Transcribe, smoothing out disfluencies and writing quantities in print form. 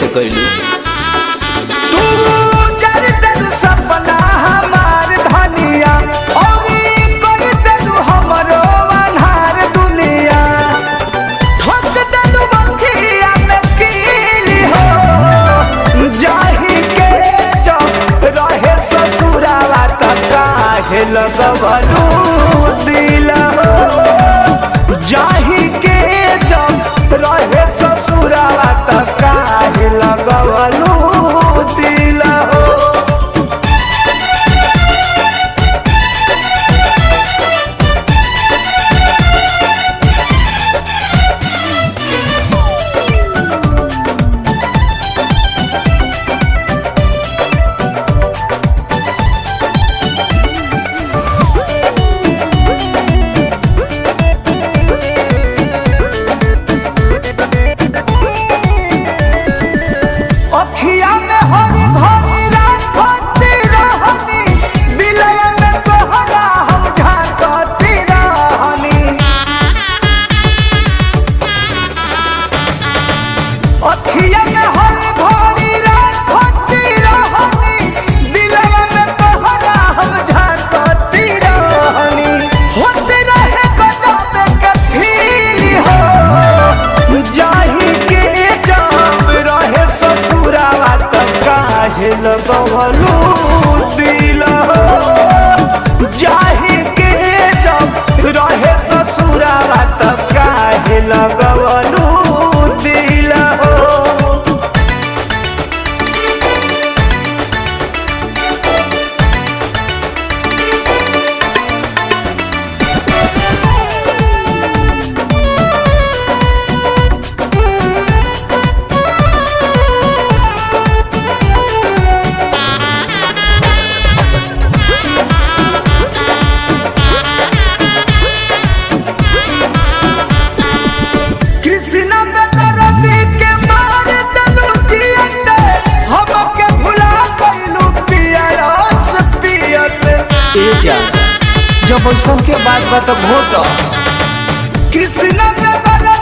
ऐसे कैलू। तू कर देलू सपना हमार धनिया और कर देलू हमरो अन्हार दुनिया। ठोक देलू बखिया में कीली हो जाही के जब रहे ससुरावा त काहे लगवलू दिल हो। जाही के जब रहे ससुरावा त काहे लगवलू दिल हो। अखिया में हरी भरी राखती रहनी दिलया में तोहरा हम झांकती रहनी। अखिया में हरी भरी राखती रहनी दिलया में तोहरा हम झांकती रहनी। होते रहे गजब के फील हो जाही के जब रहे ससुरावा त काहे लगवलू दिल हो। जाही के जब रहे ससुरावा त काहे लगवलू दिल हो। कृष्ण बेदरदी के मार देलू जियते हमके भुला गइलू पिया रस पियते। ए जा जब ऐसन के बात बा तो घोट। कृष्ण बेदरदी